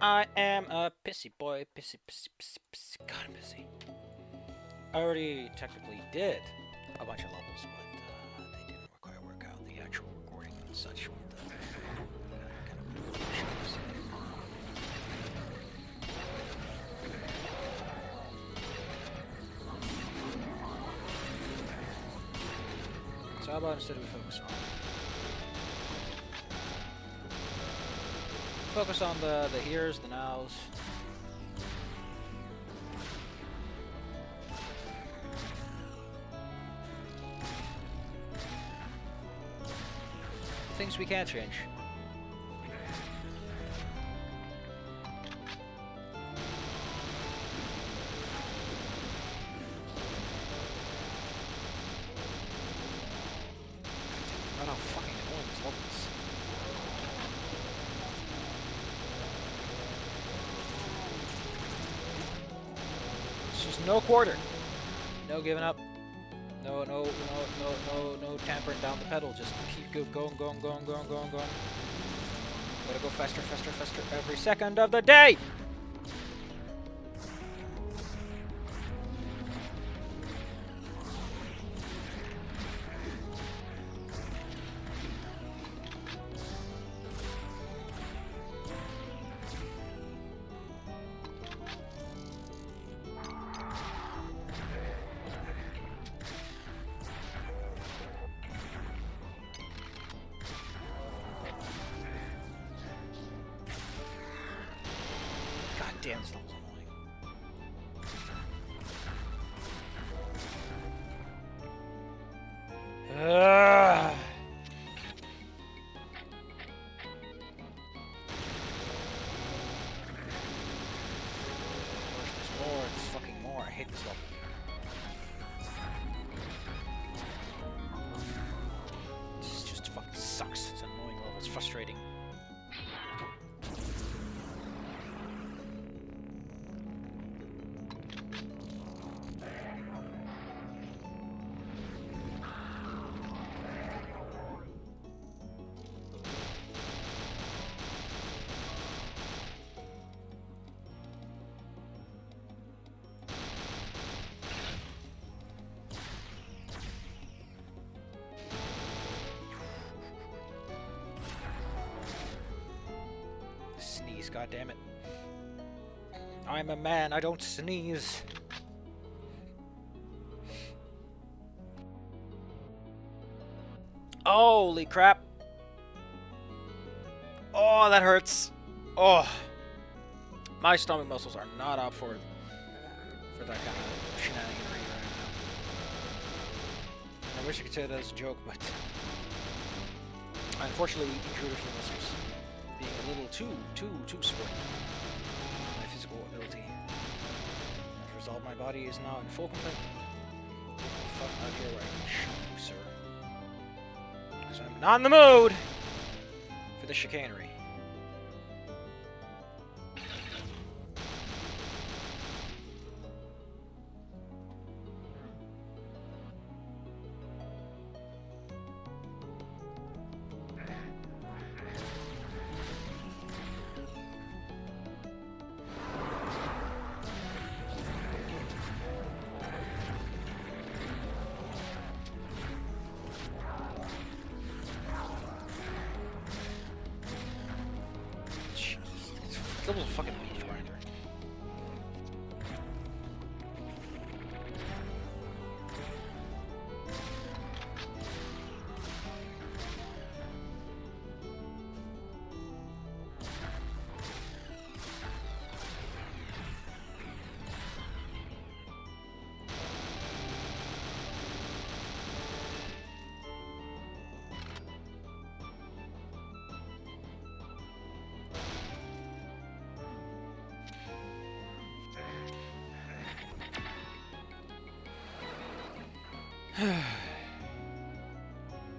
I am a pissy boy. Pissy. God, I'm pissy. I already technically did a bunch of levels, but they didn't quite work out. The actual recording and such with the kind of shows. So how about instead we focus on the heres, the nows. Things we can't change. I don't fucking annoying this level is. It's just no quarter. No giving up. No tampering down the pedal. Just keep going. Gotta go faster every second of the day. Damn, this level's annoying. There's more, there's fucking more. I hate this level. This just fucking sucks. It's an annoying level. It's frustrating. God damn it. I'm a man, I don't sneeze. Holy crap. Oh, that hurts. Oh. My stomach muscles are not up for that kind of shenaniganry right now. I wish I could say that as a joke, but I unfortunately intruded from muscles. Being a little too sporty. My physical ability. As a result, my body is now in full complaint. Fuck out here where I can shoot you, sir. Because I'm not in the mood for the chicanery. That was a fucking meat grinder.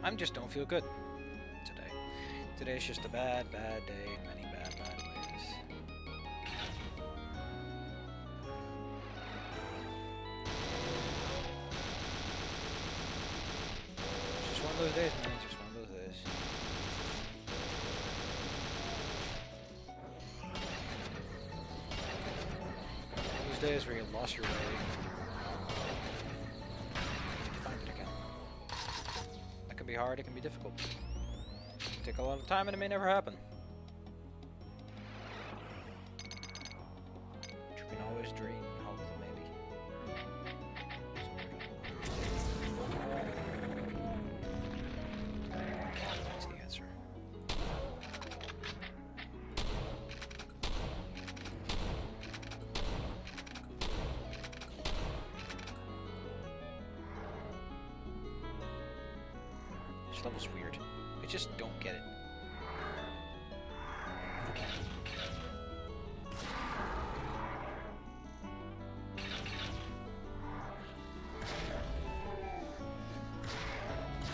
I just don't feel good today. Today's just a bad day in many bad ways. Just one of those days, man. Just one of those days. days where you lost your way. Find it again. That can be hard, it can be difficult. It can take a lot of time and it may never happen. You can always dream and hope that maybe. That's the answer. This level's weird. I just don't get it.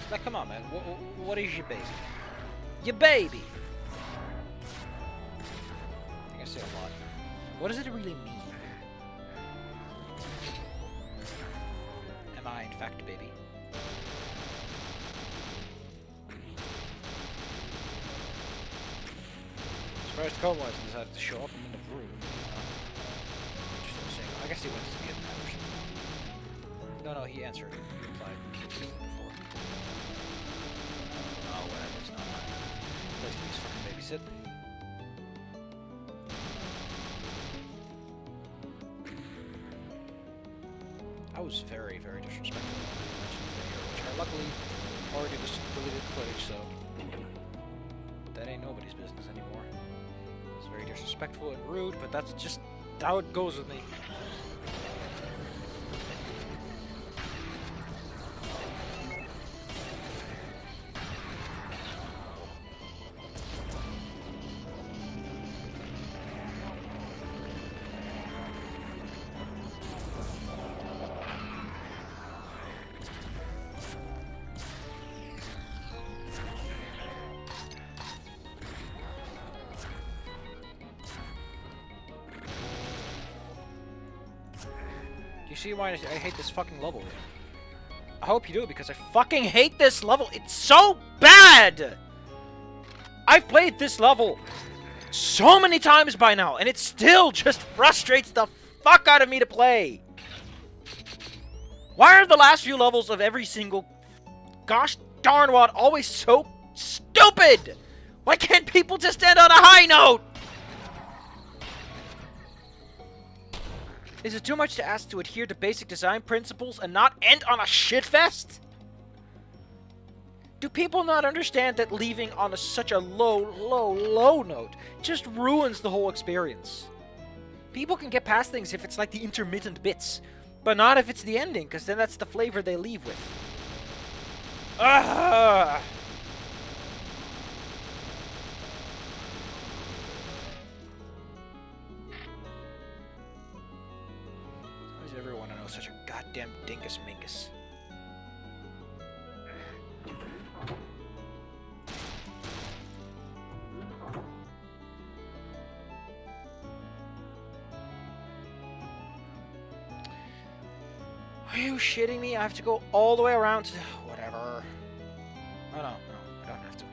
Like, come on, man. What is your baby? Your baby! I think I say a lot. What does it really mean? Am I, in fact, baby? Surprised Cacowards decided to show up in the room. Interesting. I guess he went to get that or something. No, he answered. He replied before. Oh, whatever. It's not my place to be fucking babysit. I was very, very disrespectful when I mentioned the video, which I luckily already just deleted footage, so that ain't nobody's business anymore. It's very disrespectful and rude, but that's just how it goes with me. Do you see why I hate this fucking level? I hope you do, because I fucking hate this level. It's so bad! I've played this level so many times by now, and it still just frustrates the fuck out of me to play. Why are the last few levels of every single gosh darn what always so stupid? Why can't people just end on a high note? Is it too much to ask to adhere to basic design principles and not end on a shitfest? Do people not understand that leaving on such a low note just ruins the whole experience? People can get past things if it's like the intermittent bits, but not if it's the ending, because then that's the flavor they leave with. Ugh! Everyone I know such a goddamn dingus mingus. Are you shitting me? I have to go all the way around to whatever. Oh no, I don't have to.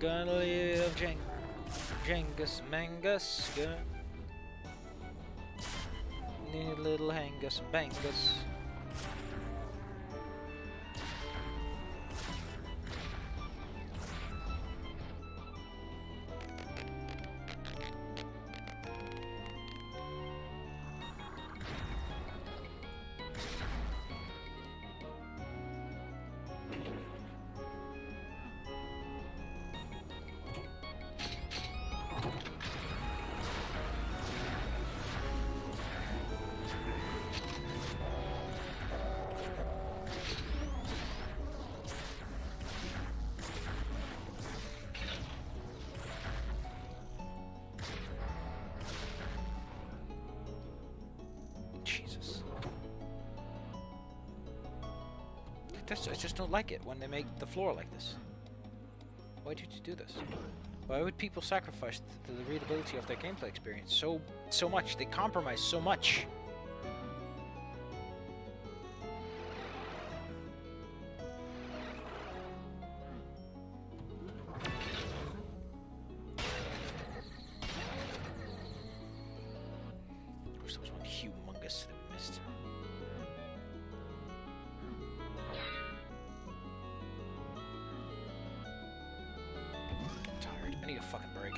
Gonna live Jengus Mangus. Need a little Hangus Bangus. I just don't like it when they make the floor like this. Why did you do this? Why would people sacrifice the readability of their gameplay experience so much? They compromise so much. Of course, there was one humongous that we missed. I need a fucking break.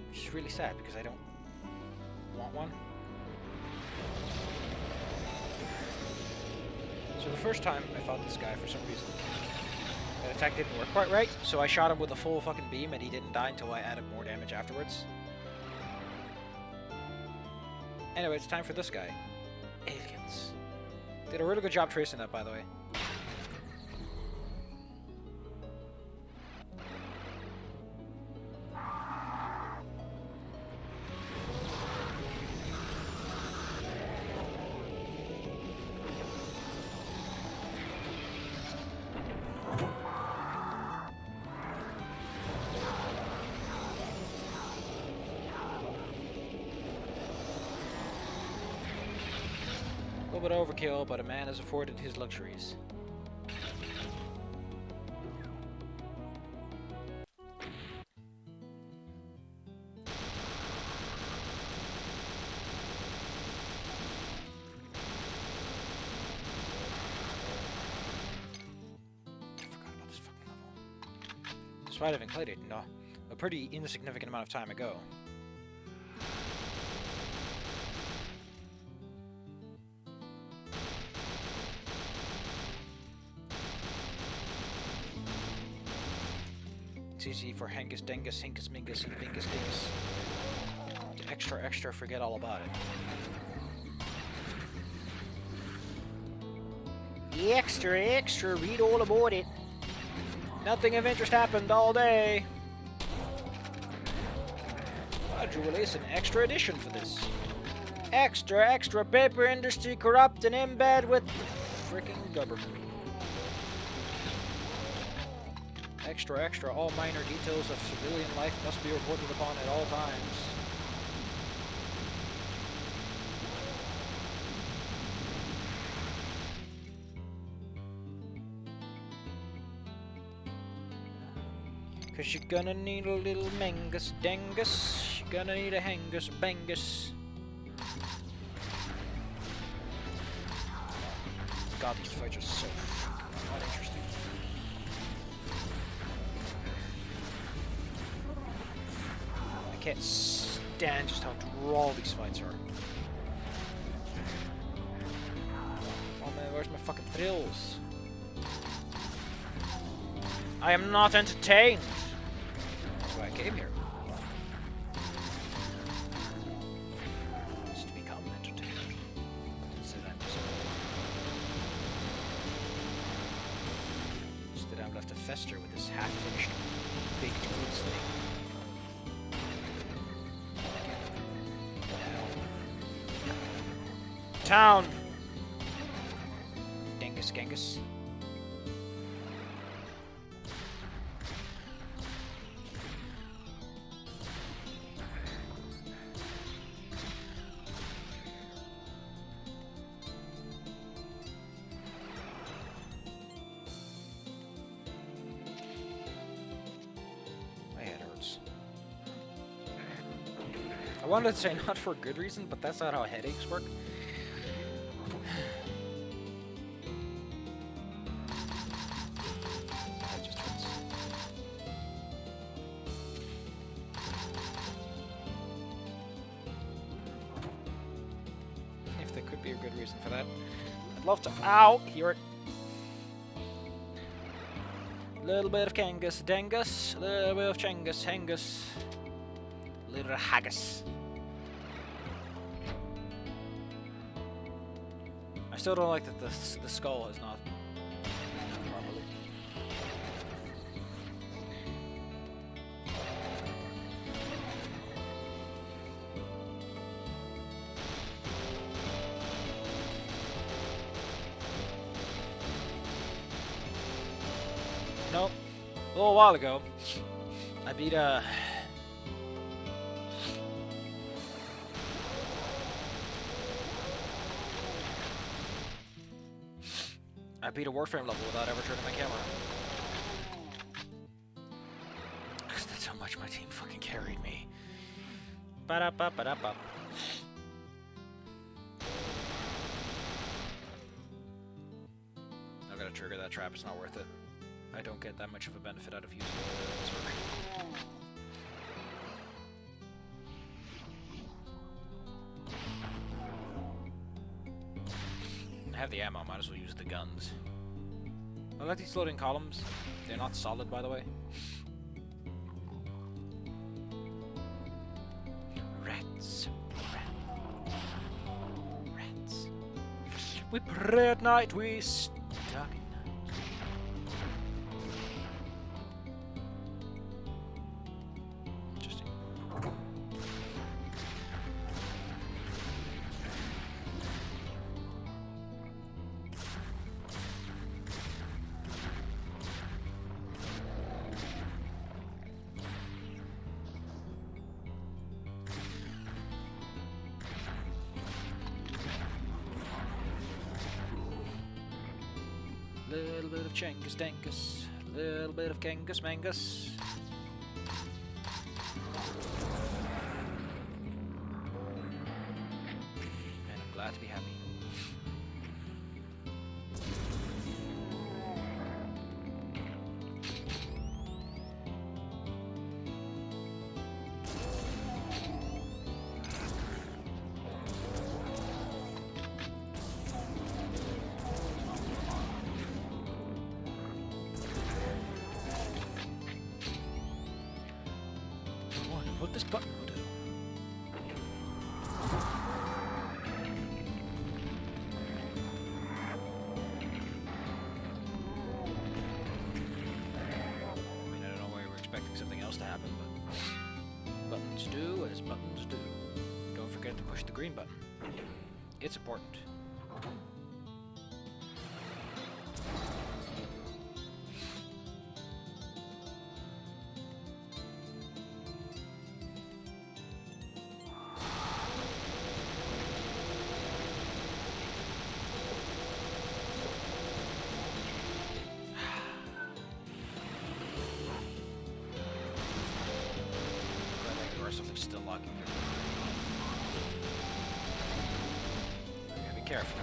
Which is really sad because I don't want one. So the first time I fought this guy, for some reason, that attack didn't work quite right, so I shot him with a full fucking beam and he didn't die until I added more damage afterwards. Anyway, it's time for this guy. Aliens. Did a really good job tracing that, by the way. A little bit overkill, but a man is afforded his luxuries. I forgot about this fucking level. Despite having played it a pretty insignificant amount of time ago. It's easy for Hengus, Dengus, Hinkus, Mingus, and Bingus, Dingus to extra forget all about it. Extra, read all about it. Nothing of interest happened all day. Why'd you release an extra edition for this? Extra, paper industry corrupt and in bed with the freaking government. Extra, all minor details of civilian life must be reported upon at all times. Cause you're gonna need a little Mangus Dangus. You're gonna need a Hangus Bangus. God, these fights are so uninteresting. I can't stand just how droll these fights are. Oh man, where's my fucking thrills? I am not entertained! That's why I came here. It's to become entertained. Instead I'm disappointed. Instead I'm left to fester with this half-finished baked goods thing. Town! Dingus Gengus. My head hurts. I wanted to say not for a good reason, but that's not how headaches work. For that, I'd love to. Ow! Hear it. Little bit of Kangus, Dengus, little bit of Chengus, Hengus, little Haggis. I still don't like that the skull is not properly. A little while ago, I beat a Warframe level without ever turning my camera. Because that's how much my team fucking carried me. Ba-da-ba-ba-da-ba. I've got to trigger that trap, it's not worth it. I don't get that much of a benefit out of using the sword. I have the ammo, might as well use the guns. I like these floating columns. They're not solid, by the way. Rats. Rats. We pray at night, we stuck in. Interesting. Little bit of Changus Dangus, little bit of Kangus Mangus. And I'm glad to be happy. What this button will do. I mean, I don't know why we're expecting something else to happen, but buttons do as buttons do. Don't forget to push the green button. It's important. Something's still locking here. I gotta be careful.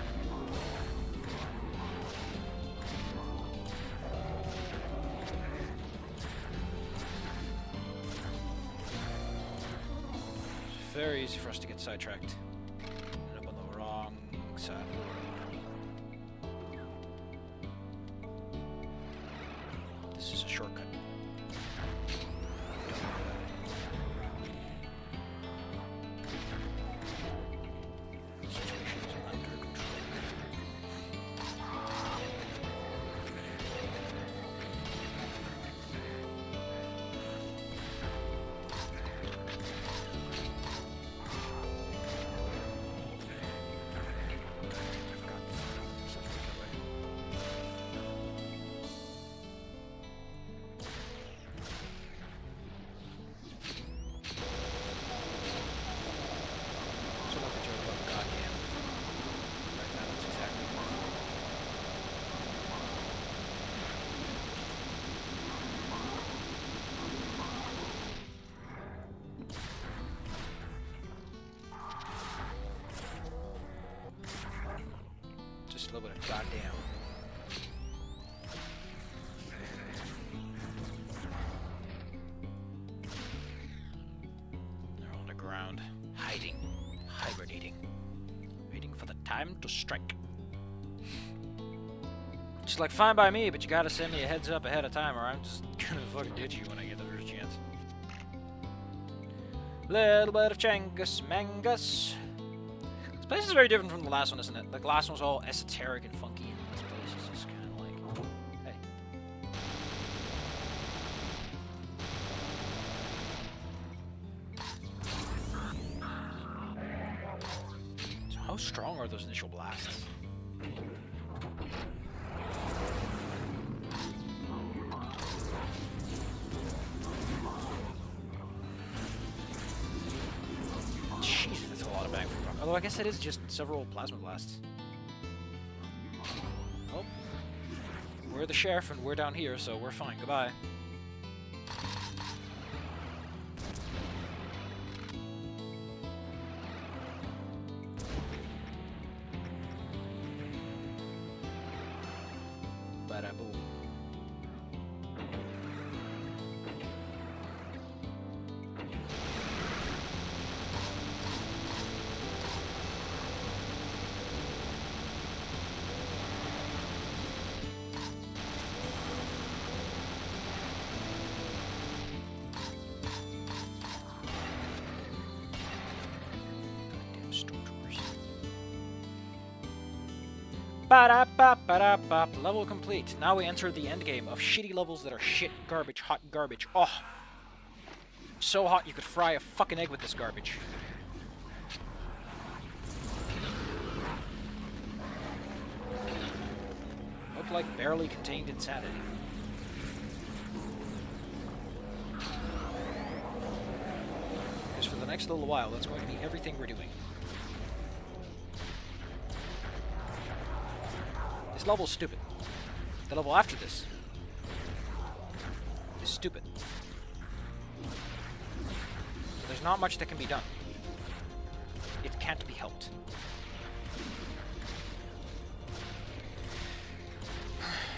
It's very easy for us to get sidetracked. End up on the wrong side of the road. This is a shortcut. A little bit of goddamn. They're on the ground, hiding, hibernating, waiting for the time to strike. Just like fine by me, but you gotta send me a heads up ahead of time, or I'm just gonna fucking ditch you when I get the first chance. Little bit of Changus Mangus. This place is very different from the last one, isn't it? Like, the last one was all esoteric and funky, and this place is just kind of like, hey. So how strong are those initial blasts? Although I guess it is just several plasma blasts. Oh. We're the sheriff and we're down here, so we're fine. Goodbye. Bada-boom. Ba-da-ba-ba-da-ba. Level complete. Now we enter the end game of shitty levels that are shit, garbage, hot garbage. Oh. So hot you could fry a fucking egg with this garbage. Look like barely contained insanity. Because for the next little while, that's going to be everything we're doing. This level's stupid. The level after this is stupid. There's not much that can be done. It can't be helped.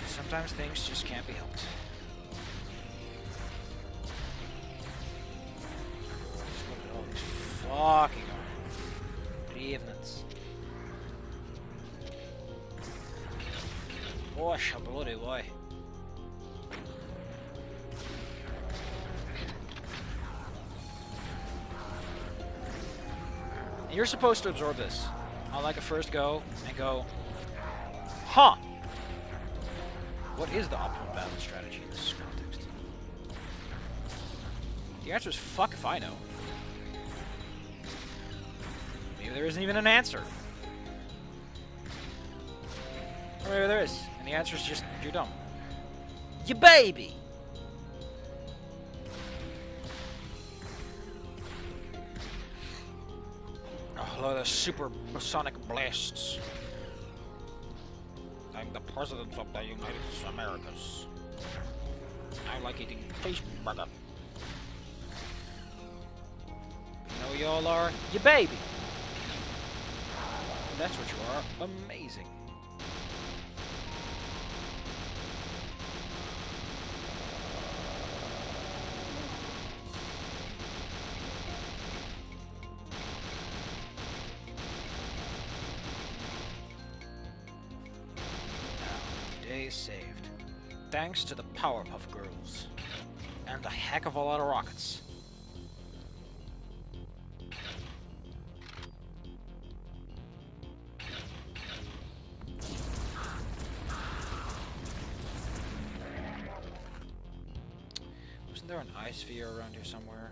Sometimes things just can't be helped. Just look at all these fucking revenants. Gosh, a bloody boy. And you're supposed to absorb this on like a first go and go, huh? What is the optimal battle strategy in this context? The answer is fuck if I know. Maybe there isn't even an answer. Or maybe there is, and the answer is just, you're dumb. You baby! Oh, look at the supersonic blasts. I'm the president of the United Americas. I like eating cheeseburger. You know what y'all are? You baby! That's what you are. Amazing. Saved. Thanks to the Powerpuff Girls. And a heck of a lot of rockets. Wasn't there an ice sphere around here somewhere?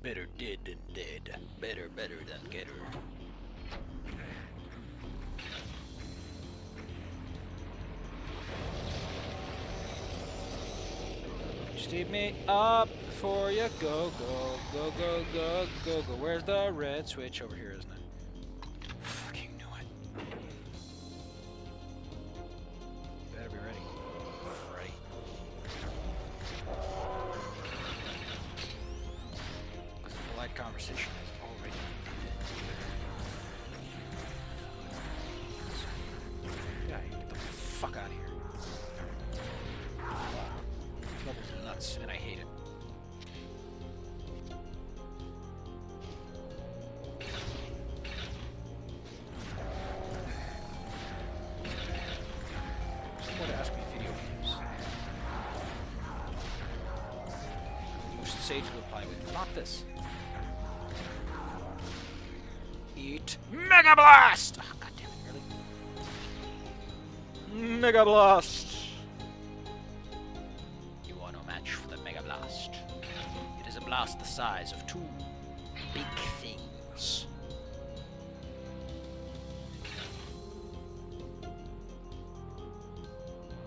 Better dead than dead. Better than getter. Steep me up before you go. Where's the red switch? Over here, isn't it? Fucking knew it. Better be ready. Right. Polite conversation is already ended. Yeah, get the fuck out of here. This level's nuts, and I hate it. Someone ask me video games. Most safe to reply with, not this. need Mega Blast! Oh, God damn it, really? Mega Blast! You are no match for the Mega Blast. It is a blast the size of 2 big things.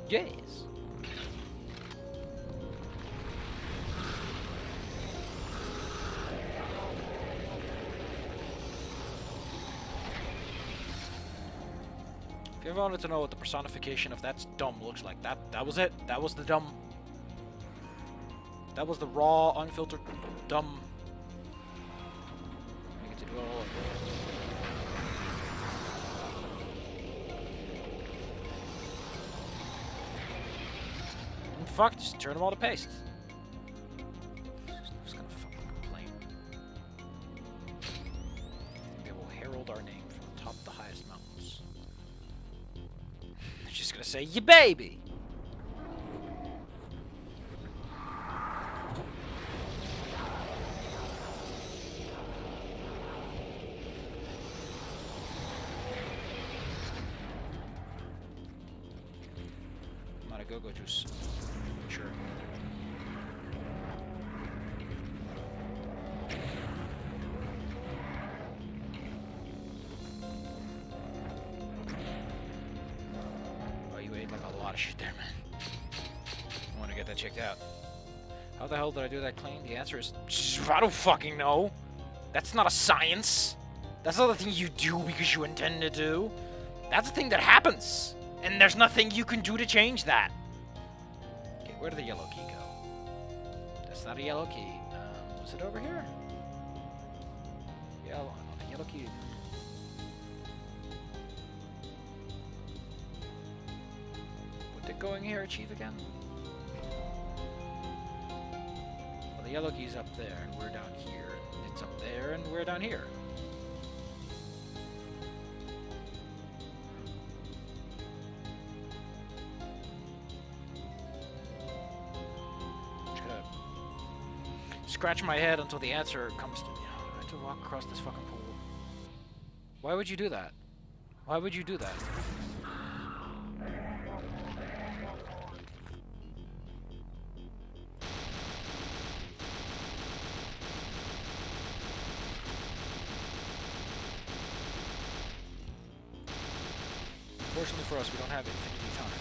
Yes. If you ever wanted to know what the personification of that's dumb looks like, that was it. That was the dumb. That was the raw, unfiltered, dumb. I get to do it all over. Fuck, just turn them all to paste. Who's gonna fucking complain? They will herald our name from the top of the highest mountains. They're just gonna say, "Ya baby!" I'm out of go-go juice. Sure. Oh, you ate like a lot of shit there, man. I want to get that checked out. How the hell did I do that clean? The answer is, I don't fucking know. That's not a science. That's not a thing you do because you intend to do. That's a thing that happens. And there's nothing you can do to change that. Where did the yellow key go? That's not a yellow key. Was it over here? Yellow key. What did going here achieve again? Well, the yellow key's up there, and we're down here. It's up there, and we're down here. Scratch my head until the answer comes to me. I have to walk across this fucking pool. Why would you do that? Why would you do that? Fortunately for us, we don't have infinity time.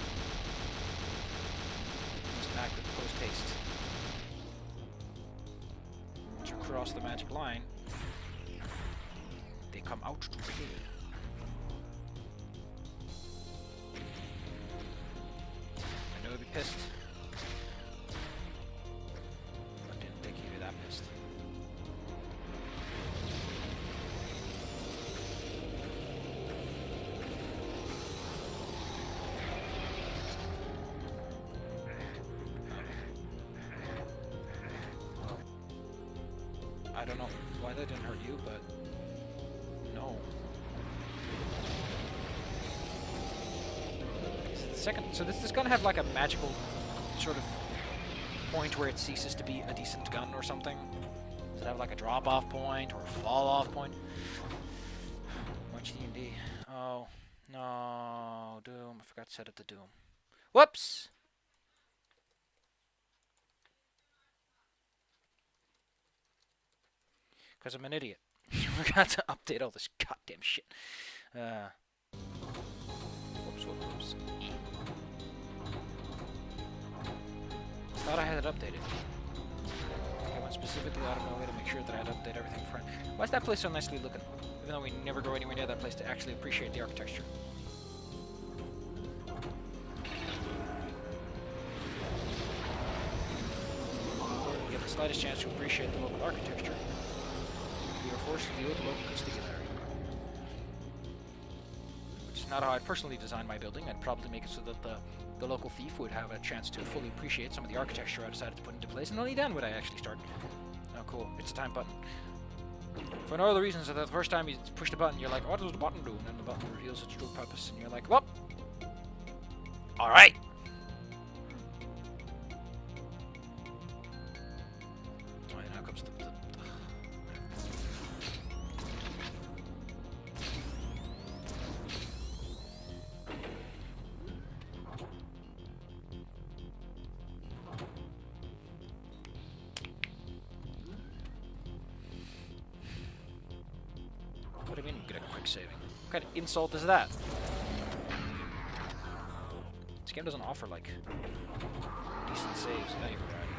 We must act with post-haste. Cross the magic line, they come out to play. I know you'd be pissed, but didn't think you'd be that pissed. I don't know why that didn't hurt you, but no. So this is gonna have like a magical sort of point where it ceases to be a decent gun or something. Does it have like a drop-off point or a fall-off point? Much D&D. Oh no, Doom! I forgot to set it to Doom. Whoops. Because I'm an idiot. I forgot to update all this goddamn shit. Whoops. I thought I had it updated. I went specifically out of my way to make sure that I had updated everything for it. Why is that place so nicely looking? Even though we never go anywhere near that place to actually appreciate the architecture. Before we get the slightest chance to appreciate the local architecture, we are forced to deal with the local constabulary. Which is not how I'd personally design my building. I'd probably make it so that the local thief would have a chance to fully appreciate some of the architecture I decided to put into place, and only then would I actually start. Oh, cool. It's a time button. For no other reason, so that the first time you push the button, you're like, what does the button do? And then the button reveals its true purpose, and you're like, well, alright. Oh, yeah, now comes the quick saving. What kind of insult is that? This game doesn't offer, like, decent saves of any variety.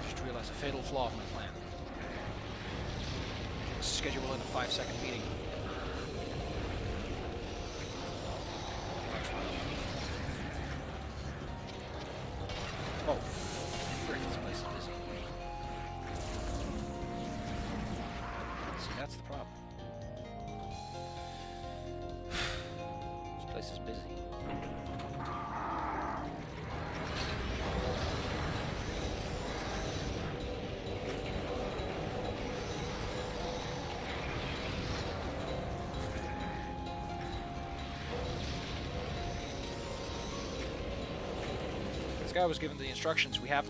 Just realized a fatal flaw of my plan. Schedule in a 5-second meeting. Oh, frick, this place is busy. See, that's the problem. This place is busy. This guy was given the instructions. We have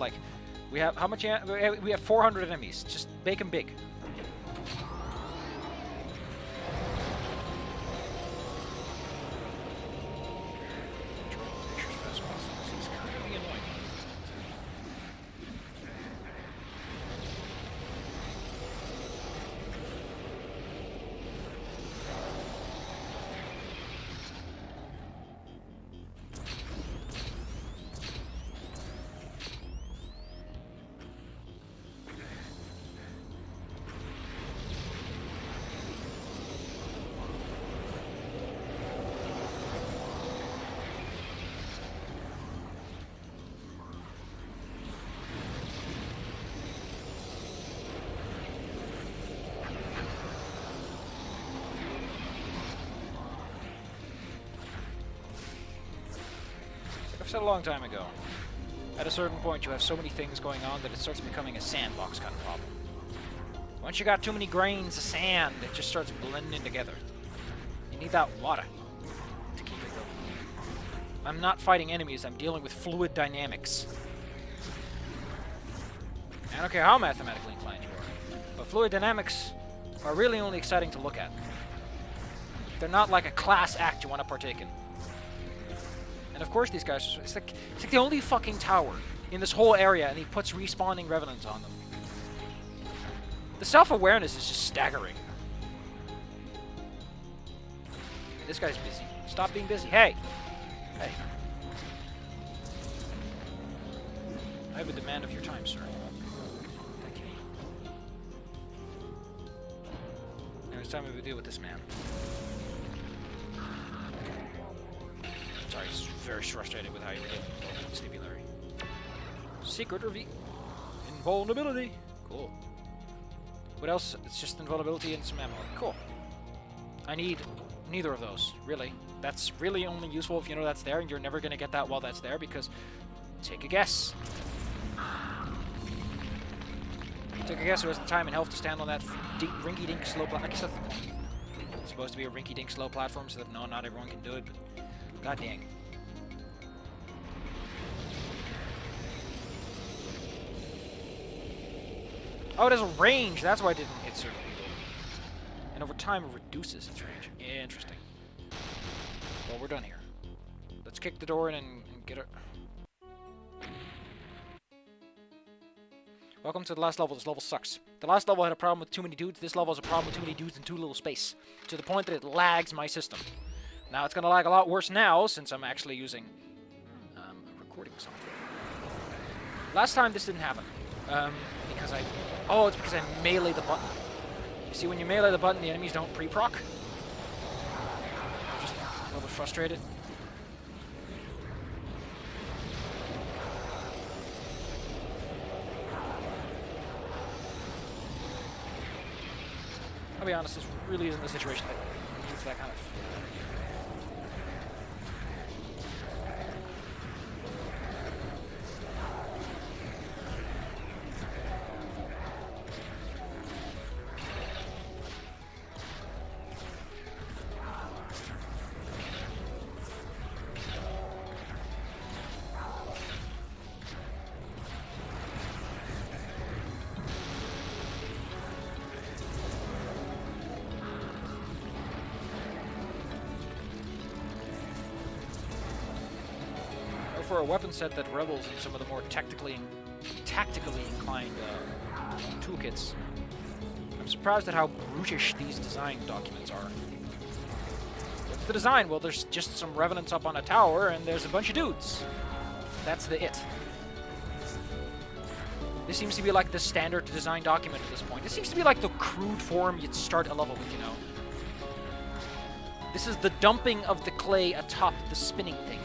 how much? We have 400 enemies. Just make them big. He's kind of annoying. I've said a long time ago, at a certain point you have so many things going on that it starts becoming a sandbox kind of problem. Once you got too many grains of sand, it just starts blending together. You need that water to keep it going. I'm not fighting enemies, I'm dealing with fluid dynamics. I don't care how mathematically inclined you are, but fluid dynamics are really only exciting to look at. They're not like a class act you want to partake in. And of course these guys, it's like the only fucking tower in this whole area, and he puts respawning revenants on them. The self-awareness is just staggering. This guy's busy. Stop being busy. Hey! Hey. I have a demand of your time, sir. Thank you. Now it's time we deal with this man. Sorry, he's very frustrated with how you relate to Sleepy Larry. Secret reveal. Invulnerability. Cool. What else? It's just invulnerability and some ammo. Cool. I need neither of those, really. That's really only useful if you know that's there, and you're never going to get that while that's there, because... Take a guess. Take a guess who has the time and health to stand on that rinky-dink slow platform. I guess that's it's supposed to be a rinky-dink slow platform, so that no, not everyone can do it, but... God dang. Oh, it has a range. That's why it didn't hit certain people. And over time, it reduces its range. Interesting. Well, we're done here. Let's kick the door in and get it. Welcome to the last level. This level sucks. The last level had a problem with too many dudes. This level has a problem with too many dudes in too little space. To the point that it lags my system. Now, it's going to lag a lot worse now, since I'm actually using recording software. Last time, this didn't happen. Because I... Oh, it's because I melee the button. You see, when you melee the button, the enemies don't pre-proc. I'm just a little bit frustrated. I'll be honest, this really isn't the situation that needs that kind of... for a weapon set that revels in some of the more tactically inclined toolkits, I'm surprised at how brutish these design documents are. What's the design? Well, there's just some revenants up on a tower, and there's a bunch of dudes. That's the it. This seems to be like the standard design document at this point. This seems to be like the crude form you'd start a level with, you know. This is the dumping of the clay atop the spinning thing.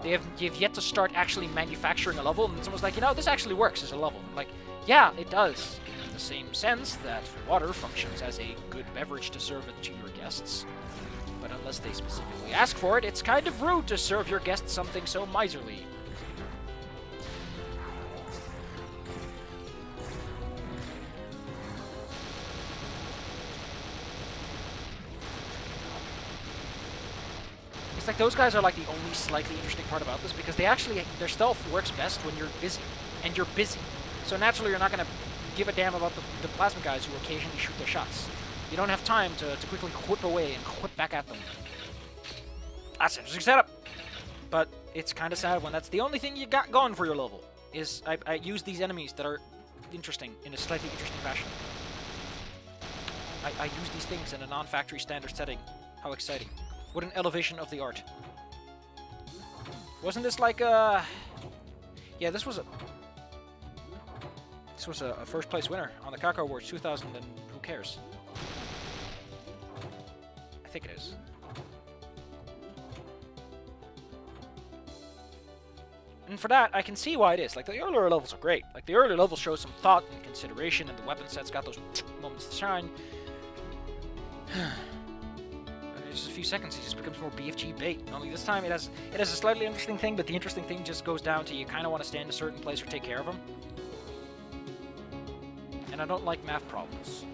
They've yet to start actually manufacturing a level, and someone's like, you know, this actually works as a level. Like, yeah, it does. In the same sense that water functions as a good beverage to serve it to your guests. But unless they specifically ask for it, it's kind of rude to serve your guests something so miserly. It's like those guys are like the only slightly interesting part about this, because they actually, their stealth works best when you're busy, and you're busy. So naturally you're not going to give a damn about the plasma guys who occasionally shoot their shots. You don't have time to quickly whip away and whip back at them. That's an interesting setup. But it's kind of sad when that's the only thing you got going for your level, is I use these enemies that are interesting in a slightly interesting fashion. I use these things in a non-factory standard setting. How exciting. What an elevation of the art. Wasn't this like a... Yeah, this was a first place winner on the Cacowards 2000, and who cares? I think it is. And for that, I can see why it is. Like, the earlier levels are great. Like, the earlier levels show some thought and consideration, and the weapon set's got those moments to shine. Just a few seconds, he just becomes more BFG bait. Only this time it has a slightly interesting thing, but the interesting thing just goes down to you kind of want to stand in a certain place or take care of him. And I don't like math problems.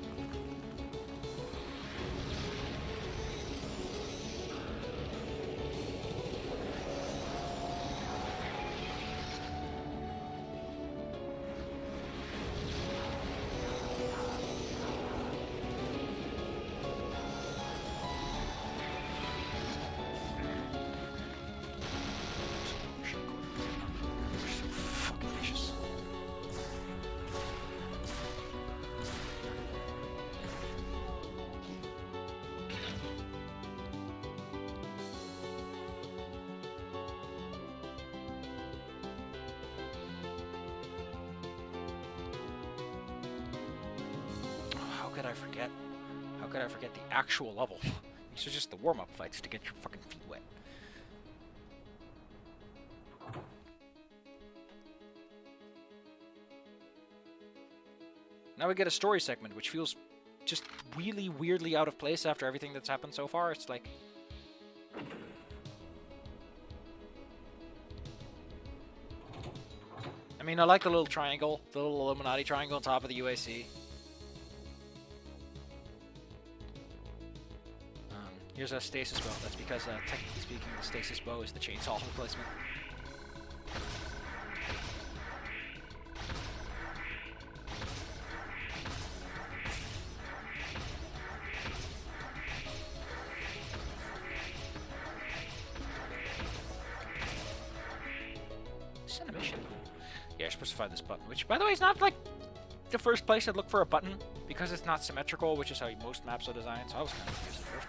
How could I forget the actual level? These are just the warm-up fights to get your fucking feet wet. Now we get a story segment, which feels just really weirdly out of place after everything that's happened so far. It's like... I mean, I like the little triangle, the little Illuminati triangle on top of the UAC. Here's a stasis bow. That's because, technically speaking, the stasis bow is the chainsaw replacement. Send a mission. Yeah, you're supposed to find this button, which, by the way, is not, like, the first place I'd look for a button, because it's not symmetrical, which is how most maps are designed, so I was kind of confused at first.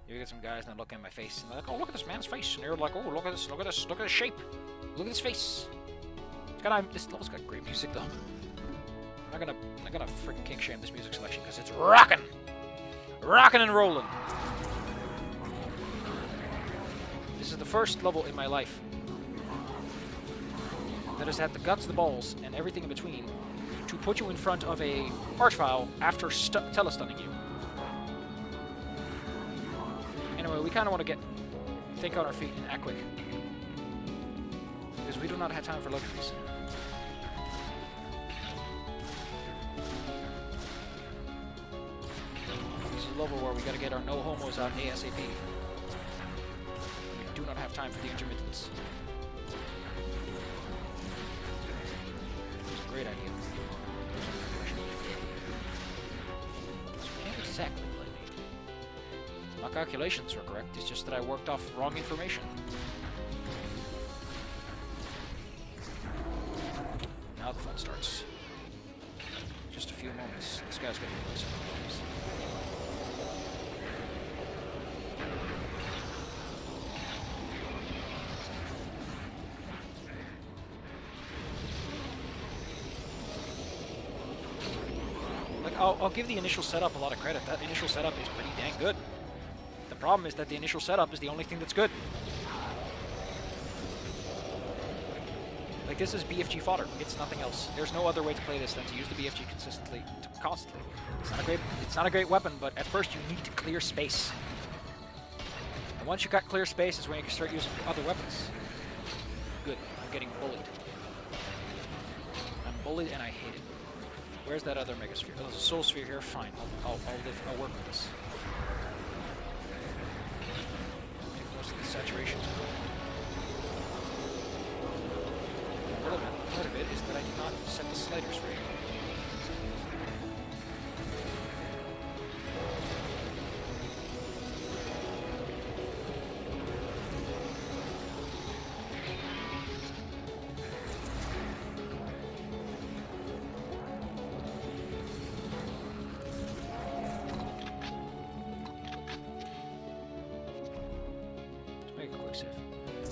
You get some guys and they look at my face and they're like, oh, look at this man's face. And they're like, oh, look at this, look at this, look at his shape. Look at his face. This level's got great music though. I'm not gonna freaking kink shame this music selection because it's rocking. Rocking and rolling. This is the first level in my life that has had the guts, the balls, and everything in between to put you in front of a archvile after telestunning you. Anyway, we kind of want to think on our feet and act quick, because we do not have time for luxuries. This is a level where we got to get our no homos out ASAP. We do not have time for the intermittents. It's a great idea. So we can't exactly play me. I'm not calculations were correct. It's just that I worked off wrong information. Now the fun starts. Just a few moments. This guy's gonna be close. Like, I'll give the initial setup a lot of credit. That initial setup is pretty dang good. The problem is that the initial setup is the only thing that's good. Like, this is BFG fodder. It's nothing else. There's no other way to play this than to use the BFG constantly. It's not a great weapon, but at first you need to clear space. And once you got clear space is when you can start using other weapons. Good. I'm getting bullied. I'm bullied and I hate it. Where's that other megasphere? Oh, there's a soul sphere here. Fine. I'll work with this. If most of the saturations are part of it is that I did not set the sliders right. Let's make a quick save.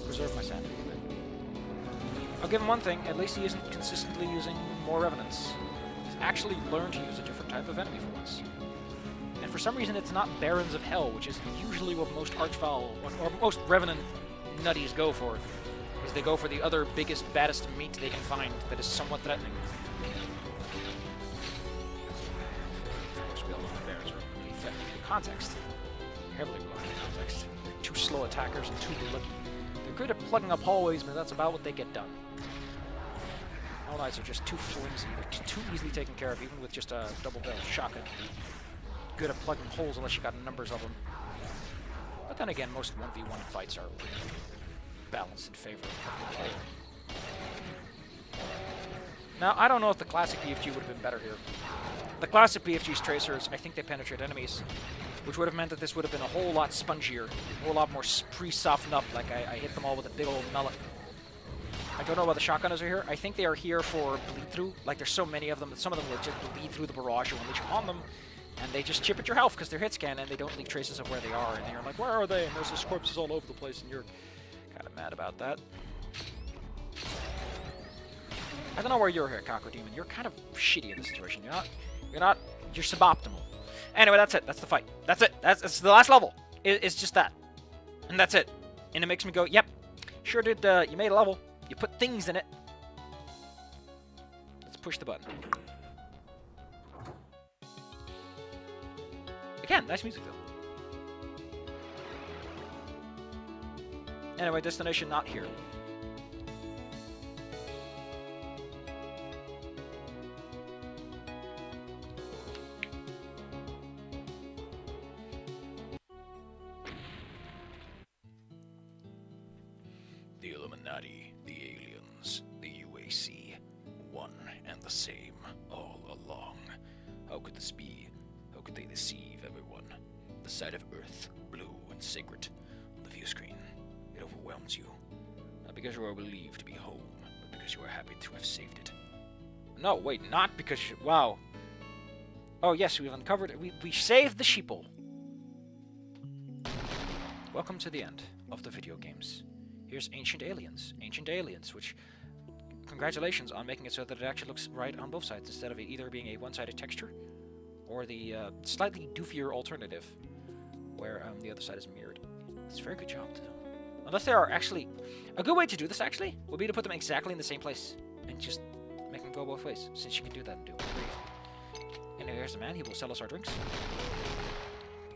Preserve my sanity a bit. I'll give him one thing, at least he isn't consistently using more Revenants. He's actually learned to use a different type of enemy for once. And for some reason it's not Barons of Hell, which is usually what most Archfowl, or most Revenant nutties go for. Is they go for the other biggest, baddest meat they can find that is somewhat threatening. Of course, we all know the Barons are really threatening in context. Heavily blocked in context. They're too slow attackers and too lucky. They're good at plugging up hallways, but that's about what they get done. All Knights are just too flimsy. They're too easily taken care of, even with just a double-barrel shotgun. Good at plugging holes unless you got numbers of them. But then again, most 1v1 fights are balanced in favor of the player. Now, I don't know if the classic BFG would have been better here. The classic BFG's tracers, I think they penetrate enemies, which would have meant that this would have been a whole lot spongier, a whole lot more pre-softened up, like I hit them all with a big old mallet. I don't know why the shotgunners are here. I think they are here for bleed-through. Like, there's so many of them that some of them legit bleed through the barrage when they jump on them, and they just chip at your health because they're hit scan and they don't leave traces of where they are, and you're like, where are they? And there's just corpses all over the place, and you're kind of mad about that. I don't know where you're here, Cacowards Demon. You're kind of shitty in this situation. You're suboptimal. Anyway, that's it. That's the fight. That's it. That's the last level. It's just that. And that's it. And it makes me go, yep, sure did, you made a level. You put things in it. Let's push the button. Again, nice music though. Anyway, destination not here. The Illuminati, the aliens, the UAC, one and the same all along. How could this be? How could they deceive everyone? The sight of Earth, blue and sacred, on the view screen. It overwhelms you. Not because you are believed to be home, but because you are happy to have saved it. No, wait, not because wow. Oh yes, we've uncovered it. We saved the sheeple. Welcome to the end of the video games. Here's Ancient Aliens, which, congratulations on making it so that it actually looks right on both sides, instead of it either being a one-sided texture, or the slightly doofier alternative, where the other side is mirrored. It's a very good job, too. Unless there are actually... A good way to do this, actually, would be to put them exactly in the same place, and just make them go both ways, since you can do that and do it very easy. And here's the man, he will sell us our drinks.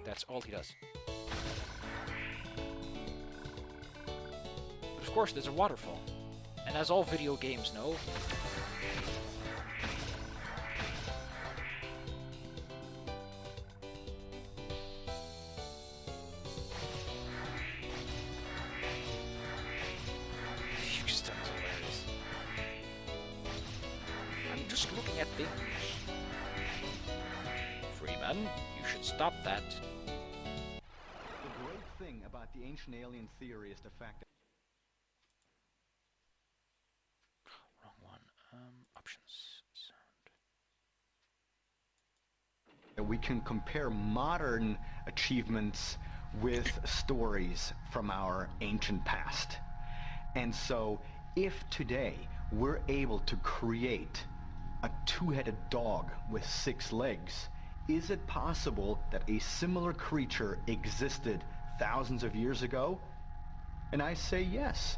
That's all he does. Of course, there's a waterfall. And as all video games know... You just sound hilarious. I'm just looking at things. Freeman, you should stop that. about the ancient alien theory is the fact Wrong one. Options. Sound. that we can compare modern achievements with stories from our ancient past. And so, if today we're able to create a two-headed dog with 6 legs, is it possible that a similar creature existed thousands of years ago? And I say yes.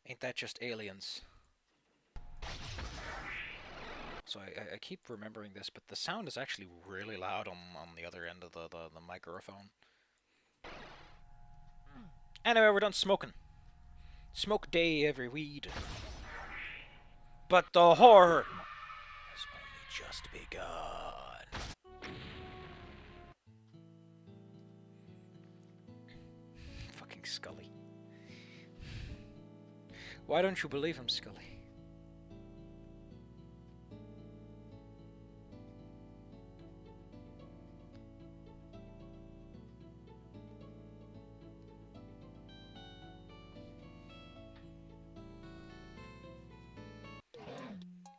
Ain't that just aliens? So I keep remembering this, but the sound is actually really loud on the other end of the microphone. Anyway, we're done smoking. Smoke day every weed. But the horror has only just begun. Fucking Scully. Why don't you believe him, Scully?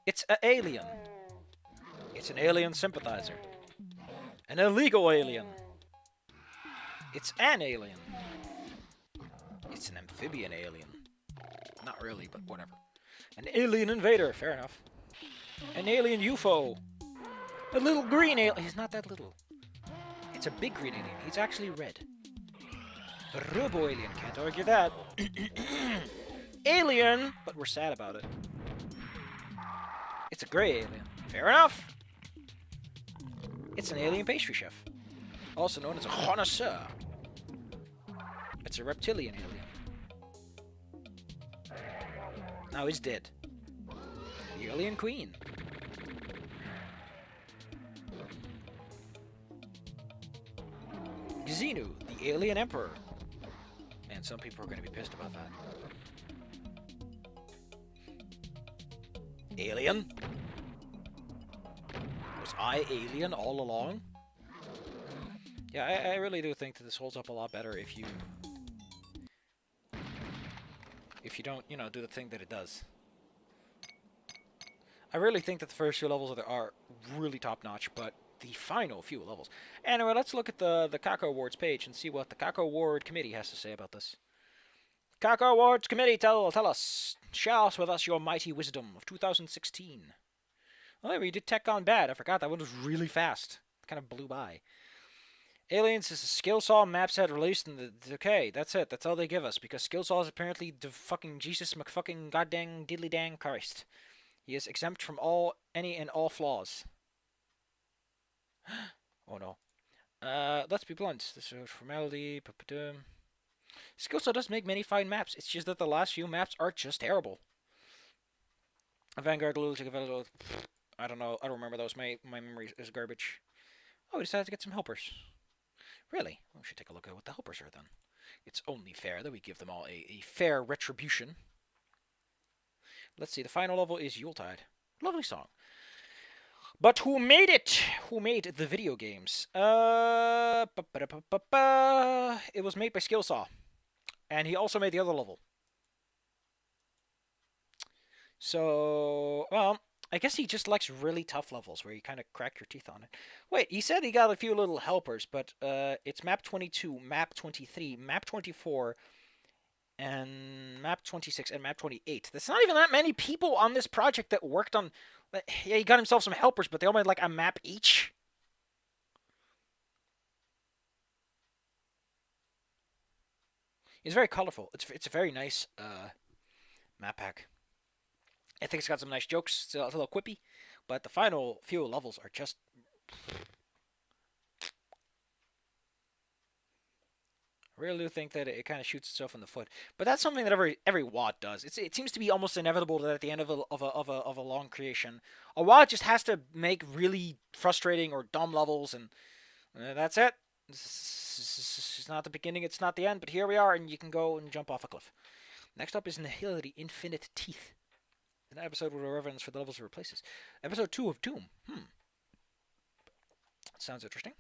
It's an alien. It's an alien sympathizer. An illegal alien. It's an alien. It's an amphibian alien. Not really, but whatever. An alien invader, fair enough. An alien UFO. A little green alien. He's not that little. It's a big green alien. He's actually red. A robo alien, can't argue that. Alien, but we're sad about it. It's a gray alien. Fair enough. It's an alien pastry chef. Also known as a connoisseur. It's a reptilian alien. Now he's dead. The alien queen. Xenu, the alien emperor. Man, some people are going to be pissed about that. Alien? Was I alien all along? Yeah, I really do think that this holds up a lot better if you don't, you know, do the thing that it does. I really think that the first few levels are really top-notch, but the final few levels... Anyway, let's look at the Cacowards page and see what the Cacoward Committee has to say about this. Cacowards Committee, tell us. Share us with us your mighty wisdom of 2016. Oh, we did Tech Gone Bad. I forgot that one was really fast. It kind of blew by. Aliens is a Skillsaw map set released in the... Okay, that's it. That's all they give us. Because Skillsaw is apparently the fucking Jesus McFucking goddamn diddly dang Christ. He is exempt from any and all flaws. Oh no. Let's be blunt. This is formality. Skillsaw does make many fine maps. It's just that the last few maps are just terrible. Vanguard, Lunatic, I don't know. I don't remember those. My memory is garbage. Oh, we decided to get some helpers. Really? Well, we should take a look at what the helpers are then. It's only fair that we give them all a fair retribution. Let's see. The final level is Yuletide. Lovely song. But who made it? Who made the video games? It was made by Skillsaw. And he also made the other level. So, well, I guess he just likes really tough levels where you kind of crack your teeth on it. Wait, he said he got a few little helpers, but it's map 22, map 23, map 24, and map 26, and map 28. There's not even that many people on this project that worked on... Yeah, he got himself some helpers, but they all made like a map each. It's very colorful. It's a very nice map pack. I think it's got some nice jokes. It's a little quippy, but the final few levels are just... I really do think that it kind of shoots itself in the foot. But that's something that every WAD does. It seems to be almost inevitable that at the end of a long creation, a WAD just has to make really frustrating or dumb levels, and that's it. It's not the beginning, it's not the end, but here we are, and you can go and jump off a cliff. Next up is Nihility Infinite Teeth. An episode with a reverence for the levels it replaces. Episode 2 of Doom. Sounds interesting.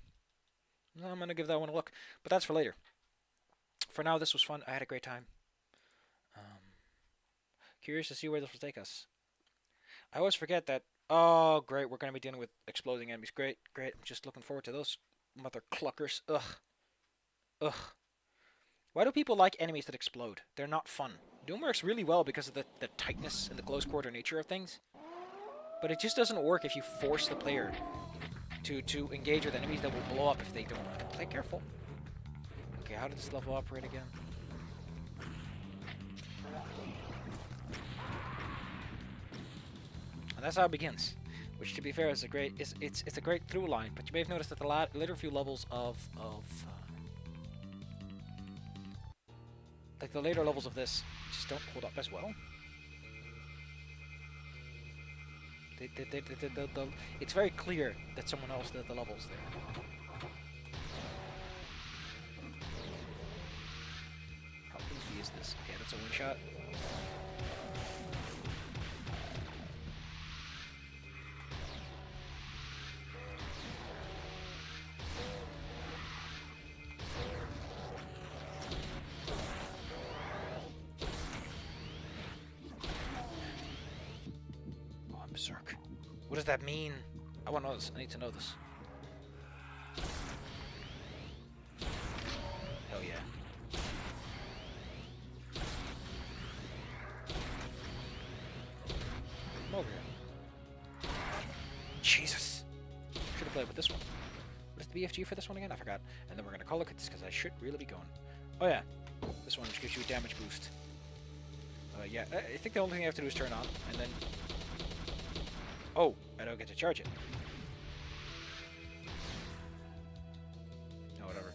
I'm going to give that one a look. But that's for later. For now, this was fun. I had a great time. Curious to see where this will take us. I always forget that. Oh, great. We're going to be dealing with exploding enemies. Great, great. I'm just looking forward to those mother cluckers. Ugh. Why do people like enemies that explode? They're not fun. Doom works really well because of the tightness and the close quarter nature of things. But it just doesn't work if you force the player to engage with enemies that will blow up if they don't. Play careful. Okay, how did this level operate again? And that's how it begins. Which, to be fair, is a great it's a great through line. But you may have noticed that the later few levels like the later levels of this just don't hold up as well. It's very clear that someone else did the levels there. How goofy is this? Okay, that's a one shot. Berserk. What does that mean? I want to know this. I need to know this. Hell yeah. Come over here. Jesus. Should have played with this one. What is the BFG for this one again? I forgot. And then we're going to call it this because I should really be going. Oh yeah. This one gives you a damage boost. Yeah. I think the only thing I have to do is turn on and then... Oh, I don't get to charge it. Oh, whatever.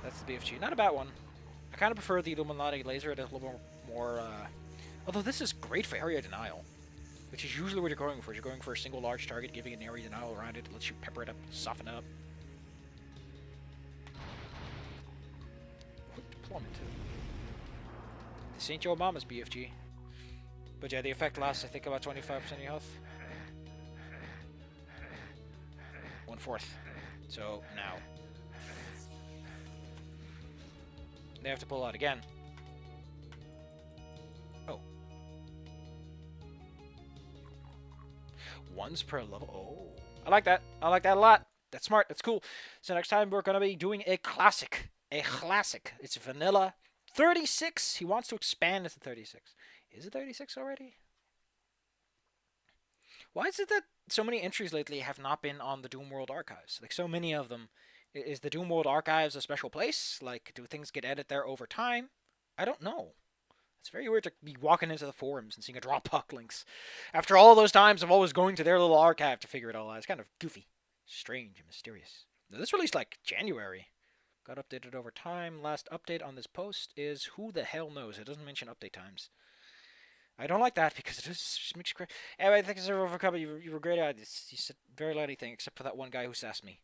That's the BFG. Not a bad one. I kind of prefer the Illuminati laser. It is a little more... Although this is great for area denial, which is usually what you're going for. You're going for a single large target, giving an area denial around it. It lets you pepper it up, soften it up. Quick deployment, too. This ain't your mama's BFG. But yeah, the effect lasts, I think, about 25% of your health. 1/4. So, now. They have to pull out again. Oh. Once per level. Oh. I like that. I like that a lot. That's smart. That's cool. So next time we're going to be doing a classic. A classic. It's vanilla. 36. He wants to expand it to 36. Is it 36 already? Why is it that so many entries lately have not been on the Doom World Archives? Like, so many of them. Is the Doom World Archives a special place? Like, do things get edited there over time? I don't know. It's very weird to be walking into the forums and seeing a Dropbox links. After all those times of always going to their little archive to figure it all out. It's kind of goofy. Strange and mysterious. Now, this released like January. Got updated over time. Last update on this post is who the hell knows. It doesn't mention update times. I don't like that because it just makes you crazy. Anyway, thanks for coming. You were great at this. You said very lightly thing, except for that one guy who sassed me.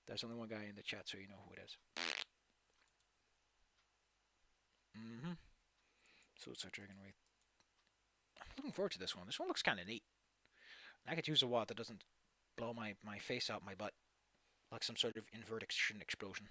There's only one guy in the chat, so you know who it is. Suicide Dragon Wraith. I'm looking forward to this one. This one looks kind of neat. I could use a wad that doesn't blow my face out my butt like some sort of inverted explosion.